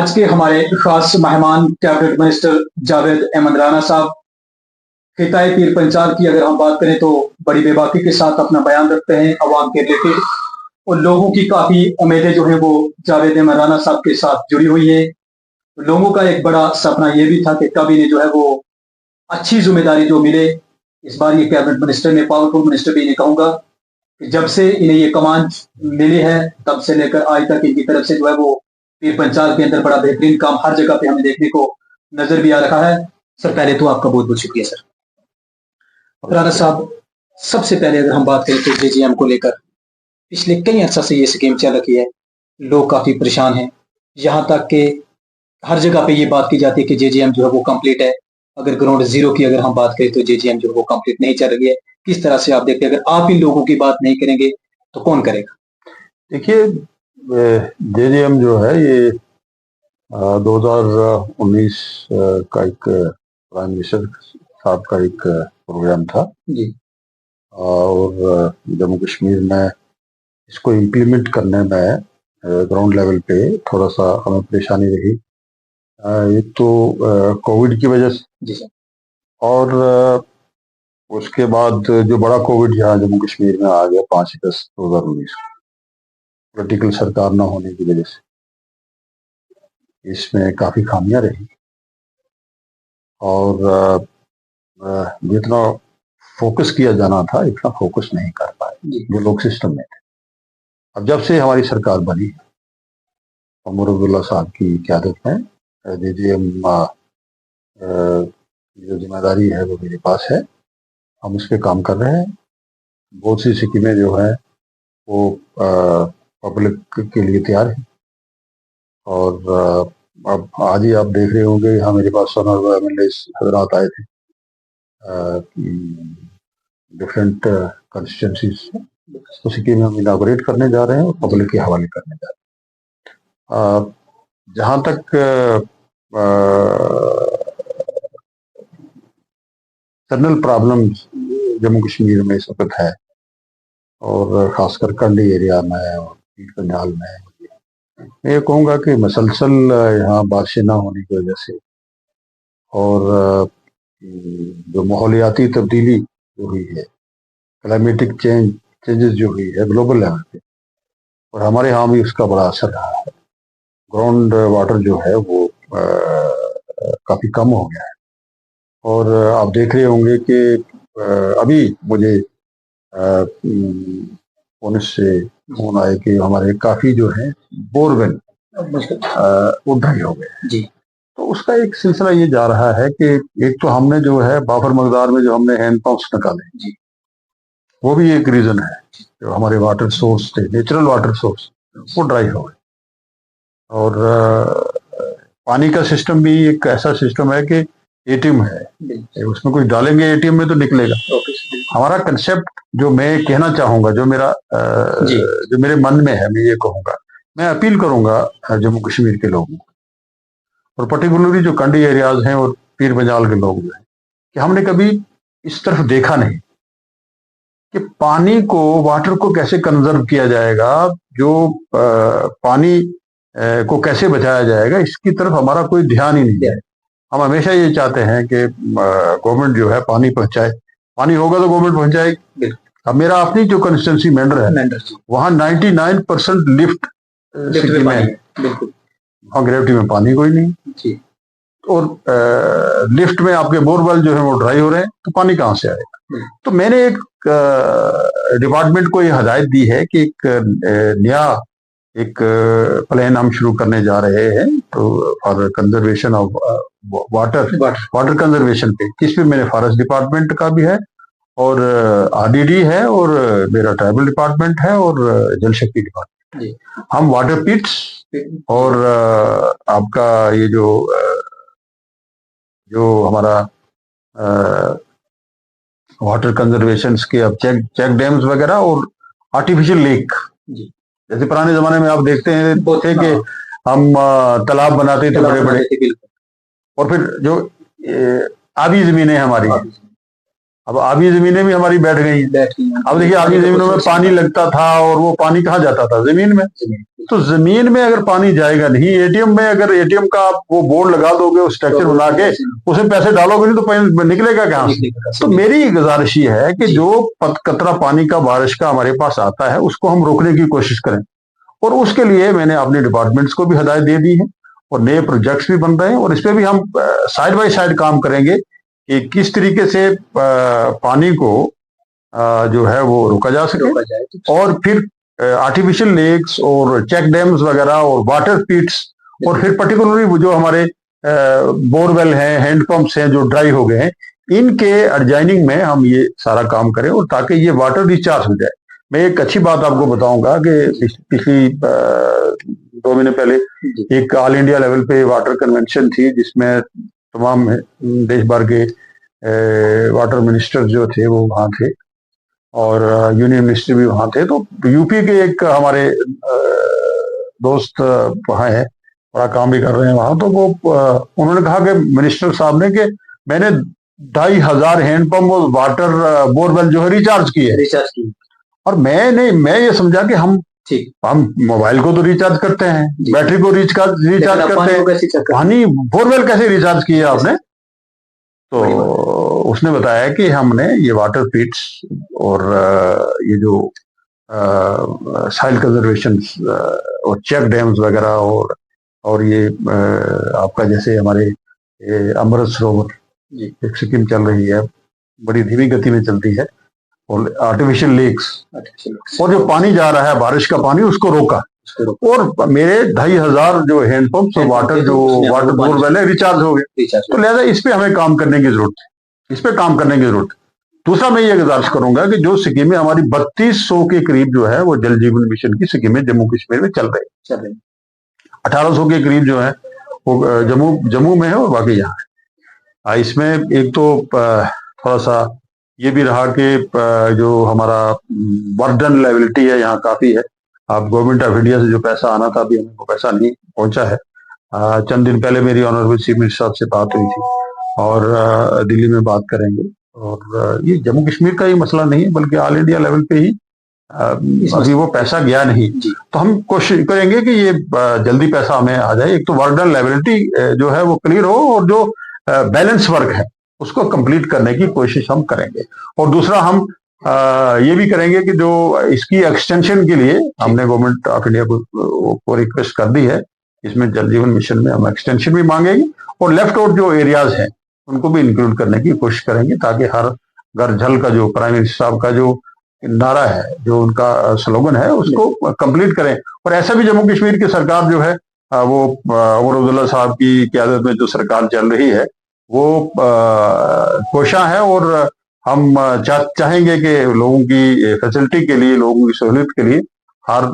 आज के हमारे खास मेहमान कैबिनेट मिनिस्टर जावेद अहमद राना साहब खिताए पीर पंचाल की अगर हम बात करें तो बड़ी बेबाकी के साथ अपना बयान रखते हैं अवाम के रिलेटेड और लोगों की काफी उम्मीदें जो है वो जावेद अहमद राना साहब के साथ जुड़ी हुई है। लोगों का एक बड़ा सपना ये भी था कि कभी ने जो है वो अच्छी जिम्मेदारी जो मिले, इस बार ये कैबिनेट मिनिस्टर ने, पावरफुल मिनिस्टर भी नहीं कहूंगा, कि जब से इन्हें ये कमान मिली है तब से लेकर आज तक इनकी तरफ से जो है वो पीर पंचाल के अंदर बड़ा बेहतरीन काम हर जगह पे हमें देखने को नजर भी आ रहा है। सर पहले तो आपका बहुत बहुत शुक्रिया सर। राना साहब, सबसे पहले अगर हम बात करें तो जेजीएम को लेकर पिछले कई अर्सा से ये स्कीम चल रही है, लोग काफी परेशान हैं, यहाँ तक कि हर जगह पे ये बात की जाती है कि जेजीएम जो है वो कंप्लीट है। अगर ग्राउंड जीरो की अगर हम बात करें तो जेजीएम जो है वो कंप्लीट नहीं चल रही है। किस तरह से आप देखते हैं, अगर आप इन लोगों की बात नहीं करेंगे तो कौन करेगा? देखिए, जेजीएम जो है ये 2019 का एक प्राइम मिनिस्टर साहब का एक प्रोग्राम था जी। और जम्मू कश्मीर में इसको इम्प्लीमेंट करने में ग्राउंड लेवल पे थोड़ा सा हमें परेशानी रही। एक तो कोविड की वजह से जी सर, और उसके बाद जो बड़ा कोविड यहाँ जम्मू कश्मीर में आ गया 5 अगस्त 2019 को, पॉलिटिकल सरकार ना होने की वजह से इसमें काफी खामियां रही और जितना फोकस किया जाना था इतना फोकस नहीं कर पाए जो लोग सिस्टम में थे। अब जब से हमारी सरकार बनी, उमर अब्दुल्ला साहब की क़यादत में जेजीएम जो जिम्मेदारी है वो मेरे पास है, हम उस पर काम कर रहे हैं। बहुत सी स्कीमें जो है वो पब्लिक के लिए तैयार है और अब आज ही आप देख रहे होंगे यहाँ मेरे पास एमएलए हजरात आए थे डिफरेंट कंस्टिट्यूंसीज, तो स्कीम हम इलाबोरेट करने जा रहे हैं और पब्लिक के हवाले करने जा रहे हैं। जहाँ तक इंटरनल प्रॉब्लम जम्मू कश्मीर में इस वक्त है और खासकर कंडी एरिया में और पीर पंजाल में, मैं ये कहूँगा कि मसलसल यहाँ बारिशें ना होने की वजह से और जो माहौलियाती तब्दीली जो हुई है, क्लाइमेटिक चेंजेस जो हुई है ग्लोबल लेवल पे, और हमारे यहाँ भी उसका बड़ा असर रहा है। ग्राउंड वाटर जो है वो काफ़ी कम हो गया है और आप देख रहे होंगे कि अभी मुझे पुलिस से फोन आए कि हमारे काफ़ी जो है बोरवेल उठाई हो गए जी। तो उसका एक सिलसिला ये जा रहा है कि एक तो हमने जो है बाफर मकदार में जो हमने हैंड पंप्स निकाले जी, वो भी एक रीजन है। जो हमारे वाटर सोर्स थे, नेचुरल वाटर सोर्स, वो ड्राई हो गए और पानी का सिस्टम भी एक ऐसा सिस्टम है कि एटीएम है, उसमें कुछ डालेंगे एटीएम में तो निकलेगा। हमारा कंसेप्ट जो मैं कहना चाहूंगा, जो मेरे मन में है, मैं ये कहूंगा, मैं अपील करूंगा जम्मू कश्मीर के लोगों को और पर्टिकुलरली जो कंडी एरियाज हैं और पीर पंजाल के लोग जो हैं, कि हमने कभी इस तरफ देखा नहीं कि पानी को, वाटर को कैसे कंजर्व किया जाएगा, जो पानी को कैसे बचाया जाएगा, इसकी तरफ हमारा कोई ध्यान ही नहीं है। हम हमेशा ये चाहते हैं कि गवर्नमेंट जो है पानी पहुंचाए, पानी होगा तो गवर्नमेंट पहुंचाएगी। अब मेरा अपनी जो कंस्टिट्यूंसी मेंढर है, वहाँ 99% लिफ्ट में है, वहाँ ग्रेविटी में पानी कोई नहीं और लिफ्ट में आपके बोरवेल जो है वो ड्राई हो रहे हैं, तो पानी कहाँ से आएगा? तो मैंने एक डिपार्टमेंट को ये हदायत दी है कि नया एक प्लान हम शुरू करने जा रहे हैं, तो for conservation of water conservation पे, जिसमें मेरे फॉरेस्ट डिपार्टमेंट का भी है और आरडीडी है और मेरा ट्राइबल डिपार्टमेंट है और जल शक्ति डिपार्टमेंट। हम वाटर पिट्स और आपका ये जो हमारा वाटर कंजर्वेशन के अब चेक डैम्स वगैरह और आर्टिफिशियल लेक, जैसे पुराने जमाने में आप देखते हैं थे कि हम तालाब बनाते थे बड़े बड़े, और फिर जो आबी जमीनें हमारी, अब आबी जमीनें भी हमारी बैठ गई। अब देखिए, आबी जमीनों में पानी लगता था और वो पानी कहाँ जाता था? जमीन में। तो जमीन में अगर पानी जाएगा नहीं, एटीएम में अगर एटीएम का आप वो बोर्ड लगा दोगे, उस स्ट्रक्चर बना के उसमें पैसे डालोगे नहीं तो पानी निकलेगा कहाँ से? तो मेरी गुजारिश ये है कि जो कतरा पानी का बारिश का हमारे पास आता है उसको हम रोकने की कोशिश करें, और उसके लिए मैंने अपने डिपार्टमेंट्स को भी हिदायत दे दी है और नए प्रोजेक्ट्स भी बन रहे हैं, और इस पर भी हम साइड बाय साइड काम करेंगे कि किस तरीके से पानी को जो है वो रोका जा सके, और फिर आर्टिफिशियल लेक्स और चेक डैम्स वगैरह और वाटर पिट्स, और फिर पर्टिकुलरली जो हमारे बोरवेल हैं, हैंडपंप्स हैं जो ड्राई हो गए हैं, इनके एडजाइनिंग में हम ये सारा काम करें, और ताकि ये वाटर रिचार्ज हो जाए। मैं एक अच्छी बात आपको बताऊंगा कि पिछली 2 महीने पहले एक ऑल इंडिया लेवल पे वाटर कन्वेंशन थी, जिसमें तमाम देश भर के वाटर मिनिस्टर जो थे वो वहाँ थे, और यूनियन मिनिस्टर भी वहाँ थे। तो यूपी के एक हमारे दोस्त वहाँ है, बड़ा काम भी कर रहे हैं वहाँ। तो वो उन्होंने कहा कि मिनिस्टर साहब ने कि मैंने 2,500 हैंडपंप और वाटर बोरवेल जो है रिचार्ज किए। और मैं ये समझा कि हम मोबाइल को तो रिचार्ज करते हैं, बैटरी को रिचार्ज करते हैं, पानी बोरवेल कैसे रिचार्ज किए आपने? तो उसने बताया कि हमने ये वाटर पिट्स और ये जो सॉइल कंजर्वेशन और चेक डैम्स वगैरह, और ये आपका जैसे हमारे अमृत सरोवर एक स्कीम चल रही है, बड़ी धीमी गति में चलती है, और आर्टिफिशियल लेक्स, और जो पानी जा रहा है बारिश का पानी उसको रोका, और मेरे 2,500 जो हैंडपंप वाटर बोरवेल है रिचार्ज हो गए। तो लिहाजा इस पे हमें काम करने की जरूरत है, इस पे काम करने की जरूरत है। दूसरा मैं ये गुजारिश करूंगा कि जो स्कीमें हमारी 3200 के करीब जो है वो जल जीवन मिशन की स्कीमें जम्मू कश्मीर में चल रही 1800 के करीब जो है वो जम्मू में है और बाकी यहाँ है। इसमें एक तो थोड़ा सा ये भी रहा कि जो हमारा बर्डन लेवलिटी है यहाँ काफी है। अब गवर्नमेंट ऑफ इंडिया से जो पैसा आना था अभी हमको पैसा नहीं पहुंचा है। चंद दिन पहले मेरी ऑनरेबल चीफ मिनिस्टर साहब से बात हुई थी, और दिल्ली में बात करेंगे। और ये जम्मू कश्मीर का ही मसला नहीं है, बल्कि ऑल इंडिया लेवल पे ही अभी वो पैसा गया नहीं। तो हम कोशिश करेंगे कि ये जल्दी पैसा हमें आ जाए। एक तो बर्डन लेवलिटी जो है वो क्लियर हो, और जो बैलेंस वर्क है उसको कंप्लीट करने की कोशिश हम करेंगे। और दूसरा हम ये भी करेंगे कि जो इसकी एक्सटेंशन के लिए हमने गवर्नमेंट ऑफ इंडिया को रिक्वेस्ट कर दी है, इसमें जल जीवन मिशन में हम एक्सटेंशन भी मांगेंगे, और लेफ्ट आउट जो एरियाज हैं उनको भी इंक्लूड करने की कोशिश करेंगे, ताकि हर घर जल का जो प्राइम मिनिस्टर साहब का जो नारा है, जो उनका स्लोगन है, उसको कंप्लीट करें। और ऐसा भी जम्मू कश्मीर की सरकार जो है वो उमर अब्दुल्ला साहब की क़यादत में जो सरकार चल रही है वो कोशा है, और हम चाहेंगे कि लोगों की फैसिलिटी के लिए, लोगों की सहूलियत के लिए हर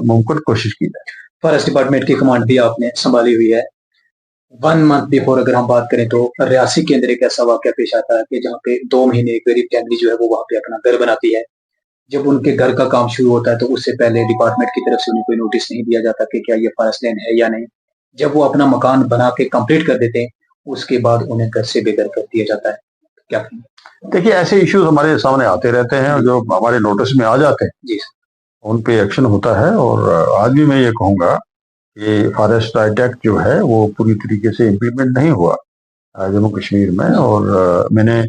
मुमकिन कोशिश की जाए। फॉरेस्ट डिपार्टमेंट की कमांड भी आपने संभाली हुई है। 1 मंथ बिफोर अगर हम बात करें तो रियासी के अंदर एक ऐसा वाकया पेश आता है कि जहाँ पे 2 महीने एक गरीब फैमिली जो है वो वहाँ पे अपना घर बनाती है। जब उनके घर का काम शुरू होता है तो उससे पहले डिपार्टमेंट की तरफ से उन्हें कोई नोटिस नहीं दिया जाता कि क्या ये फॉरेस्ट लैंड है या नहीं। जब वो अपना मकान बना के कंप्लीट कर देते हैं, उसके बाद उन्हें घर से बेघर कर दिया जाता है। क्या देखिए, ऐसे इश्यूज हमारे सामने आते रहते हैं, जो हमारे नोटिस में आ जाते हैं जी, उन पे एक्शन होता है। और आज भी मैं ये कहूँगा कि फॉरेस्ट राइट एक्ट जो है वो पूरी तरीके से इम्प्लीमेंट नहीं हुआ जम्मू कश्मीर में। और मैंने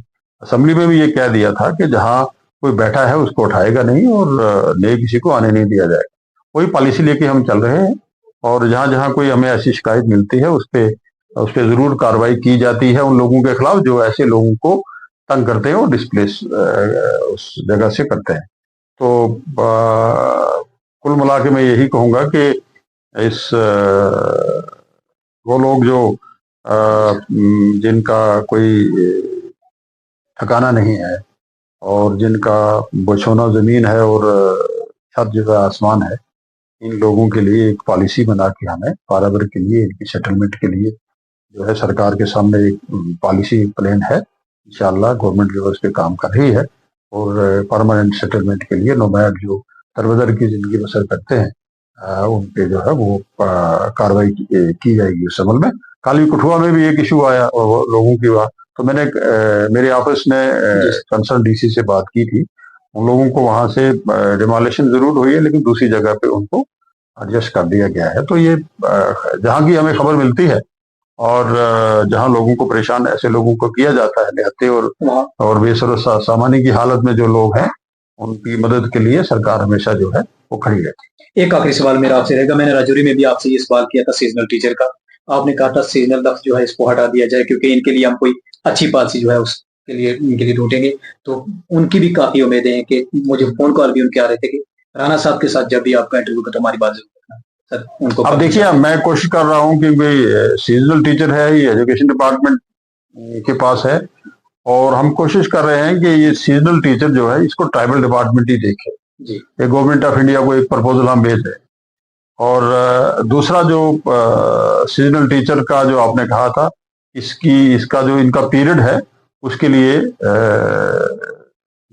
असेंबली में भी ये कह दिया था कि जहाँ कोई बैठा है उसको उठाएगा नहीं, और नए किसी को आने नहीं दिया जाएगा। वही पॉलिसी लेके हम चल रहे हैं, और जहाँ जहाँ कोई हमें ऐसी शिकायत मिलती है उस पर जरूर कार्रवाई की जाती है उन लोगों के खिलाफ जो ऐसे लोगों को तंग करते हैं और डिस्प्लेस उस जगह से करते हैं। तो कुल मिला के मैं यही कहूँगा कि इस वो लोग जो जिनका कोई ठिकाना नहीं है, और जिनका बचौना जमीन है और छत जगह आसमान है, इन लोगों के लिए एक पॉलिसी बना के हमें बराबर के लिए इनकी सेटलमेंट के लिए जो है सरकार के सामने एक पॉलिसी प्लान है। इंशाअल्लाह गवर्नमेंट जो है उस पर काम कर रही है, और परमानेंट सेटलमेंट के लिए नोमैड जो दरबदर की जिंदगी बसर करते हैं उन पे जो है वो कार्रवाई की जाएगी उस अमल में। काली कठुआ में भी एक इशू आया लोगों की बात, तो मैंने मेरे ऑफिस ने कंसर्न डीसी से बात की थी। उन लोगों को वहां से डिमोलिशन जरूर हुई है, लेकिन दूसरी जगह पे उनको एडजस्ट कर दिया गया है। तो ये जहाँ की हमें खबर मिलती है और जहाँ लोगों को परेशान, ऐसे लोगों को किया जाता है निहत्थे और बेसर सामान्य की हालत में जो लोग हैं, उनकी मदद के लिए सरकार हमेशा जो है वो खड़ी रहती है। एक आखिरी सवाल मेरा आपसे रहेगा, मैंने राजौरी में भी आपसे ये सवाल किया था सीजनल टीचर का, आपने कहा था सीजनल लफ्ज जो है इसको हटा दिया जाए क्योंकि इनके लिए हम कोई अच्छी पॉलिसी जो है उसके लिए इनके लिए ढूंढेंगे। तो उनकी भी काफी उम्मीदें हैं कि मुझे फोन कॉल भी उनके आ रहे थे कि राणा साहब के साथ जब भी आपका इंटरव्यू का तो हमारी बात जरूर करना सर। उनको अब देखिए, मैं कोशिश कर रहा हूँ कि भाई सीजनल टीचर है, ये एजुकेशन डिपार्टमेंट के पास है, और हम कोशिश कर रहे हैं कि ये सीजनल टीचर जो है इसको ट्राइबल डिपार्टमेंट ही देखे। ये गवर्नमेंट ऑफ इंडिया को एक प्रपोजल हम भेज रहे हैं। और दूसरा जो सीजनल टीचर का जो आपने कहा था, इसका जो इनका पीरियड है उसके लिए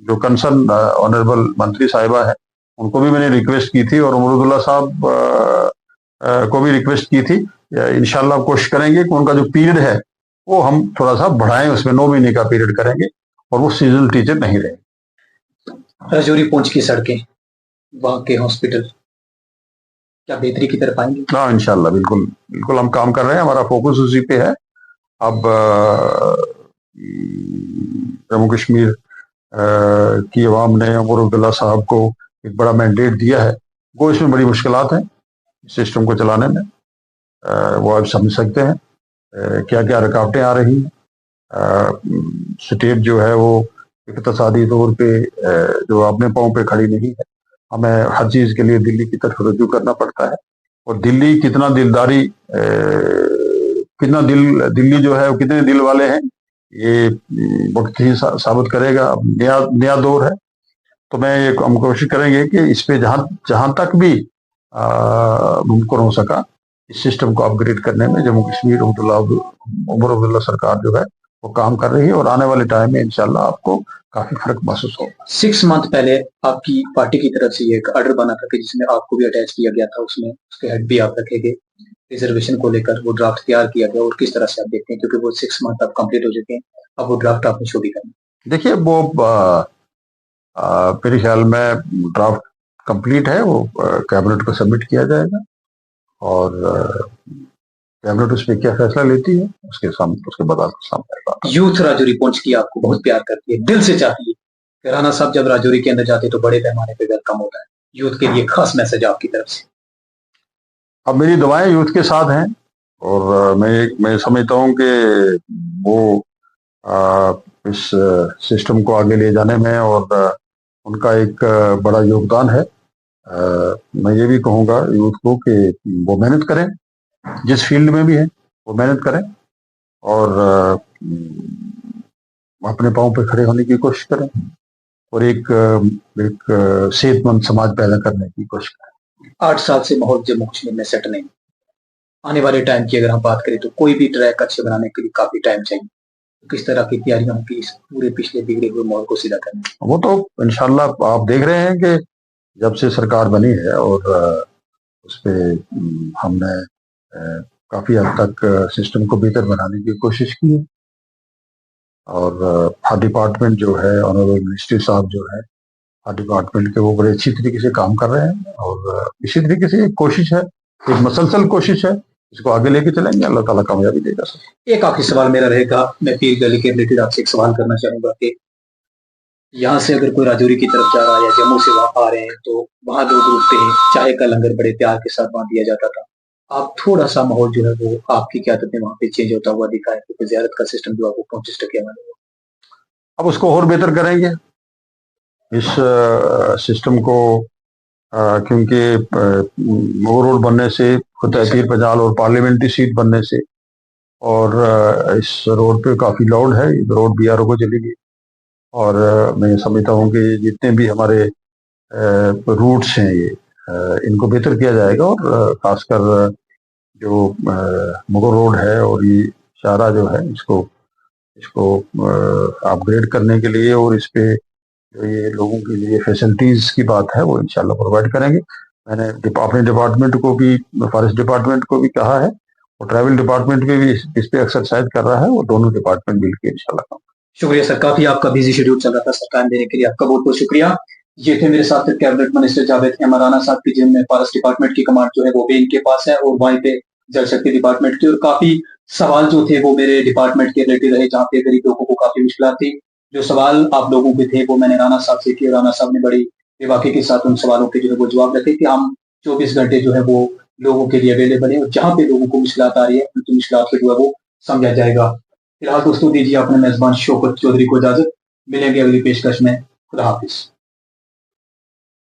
जो कंसर्न ऑनरेबल मंत्री साहिबा है उनको भी मैंने रिक्वेस्ट की थी, और अमरुदुल्ला साहब को भी रिक्वेस्ट की थी। इंशाल्लाह कोशिश करेंगे कि उनका जो पीरियड है वो हम थोड़ा सा बढ़ाएं, उसमें 9 महीने का पीरियड करेंगे और वो सीजनल टीचर नहीं रहेंगे। राजौरी पहुंच की सड़कें, वहां के हॉस्पिटल क्या बेहतरी की तरफ आएंगे? हाँ, इंशाल्लाह, बिल्कुल बिल्कुल हम काम कर रहे हैं, हमारा फोकस उसी पे है। अब जम्मू कश्मीर की अवाम ने उमर अब्दुल्ला साहब को एक बड़ा मैंडेट दिया है। वो इसमें बड़ी मुश्किलात हैं सिस्टम को चलाने में, वो आप समझ सकते हैं क्या क्या रुकावटें आ रही हैं। स्टेट जो है वो इक़्तिसादी तौर पे जो अपने पाँव पे खड़ी नहीं है, हमें हर चीज़ के लिए दिल्ली की तरफ रुजू करना पड़ता है। और दिल्ली कितना दिलदारी दिल्ली जो है वो कितने दिल वाले हैं, ये वक्त ही साबित करेगा। अब नया दौर है, तो हम कोशिश करेंगे कि इस पे जहां तक भी मुमकिन हो सका इस सिस्टम को अपग्रेड करने में जम्मू कश्मीर उमर अब्दुल्ला सरकार जो है वो काम कर रही है, और आने वाले टाइम में इंशाल्लाह आपको काफी फर्क महसूस होगा। 6 मंथ पहले आपकी पार्टी की तरफ से ये एक ऑर्डर बना था कि जिसमें आपको भी अटैच किया गया था, उसमें उसके हेड भी आप रखे गए, रिजर्वेशन को लेकर वो ड्राफ्ट तैयार किया गया, और किस तरह से आप देखते हैं क्योंकि वो 6 मंथ अब कंप्लीट हो चुके हैं, अब वो ड्राफ्ट आपने शो भी करना? देखिए, वो मेरे ख्याल में ड्राफ्ट कंप्लीट है, वो कैबिनेट को सबमिट किया जाएगा, और कैबिनेट उस पर क्या फैसला लेती है उसके बाद आपको सामने आएगा। यूथ राजौरी पहुंच की आपको बहुत प्यार करती है, दिल से चाहती है कि राणा साहब जब राजौरी के अंदर जाते तो बड़े पैमाने पे वेलकम होता है। यूथ के लिए खास मैसेज आपकी तरफ से? अब मेरी दुआएं यूथ के साथ हैं, और मैं समझता हूं कि वो इस सिस्टम को आगे ले जाने में और उनका एक बड़ा योगदान है। मैं ये भी कहूँगा यूथ को कि वो मेहनत करें, जिस फील्ड में भी है वो मेहनत करें, और अपने पाँव पे खड़े होने की कोशिश करें, और एक सेहतमंद समाज पैदा करने की कोशिश करें। 8 साल से माहौल जम्मू कश्मीर में सेट नहीं, आने वाले टाइम की अगर हम बात करें तो कोई भी ट्रैक अच्छे बनाने के लिए काफी टाइम चाहिए। किस तरह की तैयारियां होंगी इस पूरे पिछले बिगड़े हुए माहौल को सीधा करने? वो तो इंशाल्लाह आप देख रहे हैं कि जब से सरकार बनी है और उस पे हमने काफी हद तक सिस्टम को बेहतर बनाने की कोशिश की है, और हर डिपार्टमेंट जो है, ऑनरेबल मिनिस्ट्री साहब जो है हर डिपार्टमेंट के वो बड़े अच्छी तरीके से काम कर रहे हैं, और इसी तरीके से एक कोशिश है, एक मसलसल कोशिश है, इसको आगे लेके चलेंगे, अल्लाह ताला कामयाबी देगा सर। एक आखिरी सवाल मेरा रहेगा, मैं पीर गली के रिलेटेड आपसे एक सवाल करना चाहूंगा कि यहाँ से अगर कोई राजौरी की तरफ जा रहा है या जम्मू से वहां आ रहे हैं तो वहां लोग रुकते हैं, चाय का लंगर बड़े प्यार के साथ वहां दिया जाता था। आप थोड़ा सा माहौल जो है वो आपकी क़यादत में वहां पे चेंज होता हुआ दिखा है, क्योंकि ज़ियारत का सिस्टम जो है वो 25% वाला। अब उसको और बेहतर करेंगे इस सिस्टम को, क्योंकि वो रोड बनने से, पीर पंजाल और पार्लियामेंट्री सीट बनने से, और इस रोड पे काफ़ी लोड है, रोड BRO को चलेगी, और मैं समझता हूँ कि जितने भी हमारे रूट्स हैं ये इनको बेहतर किया जाएगा, और खासकर जो मुगल रोड है और ये शाहरा जो है इसको अपग्रेड करने के लिए, और इस पे जो ये लोगों के लिए फैसिलिटीज की बात है वो इंशाल्लाह प्रोवाइड करेंगे। मैंने अपने डिपार्टमेंट को भी, फॉरेस्ट डिपार्टमेंट को भी कहा है, और ट्रैवल डिपार्टमेंट भी इस पे एक्सरसाइज कर रहा है, वो दोनों डिपार्टमेंट मिलकर इंशाल्लाह। शुक्रिया सर, काफी आपका बिजी शेड्यूल चल रहा था सर, टाइम देने के लिए आपका बहुत बहुत शुक्रिया। ये थे मेरे साथ कैबिनेट मिनिस्टर जावेद एहमद राणा साहब की, जिनमें फॉरेस्ट डिपार्टमेंट की कमांड जो है वो भी इनके पास है, और वहीं पे जल शक्ति डिपार्टमेंट की। और काफी सवाल जो थे वो मेरे डिपार्टमेंट के रिलेटेड रहे, जहाँ पे गरीब लोगों को काफी मुश्किल थी। जो सवाल आप लोगों के थे वो मैंने राणा साहब से किए। राणा साहब ने बड़ी बेबाकी के साथ उन सवालों के जो है वो जवाब रखे कि हम 24 घंटे जो है वो लोगों के लिए अवेलेबल है, और जहाँ पे लोगों को मुश्किल आ रही है उनकी मुश्किल को जो है वो समझा जाएगा। फिलहाल दोस्तों दीजिए अपने मेजबान शौकत चौधरी को इजाजत। मिलेंगे अगली पेशकश में। खुदा हाफिज।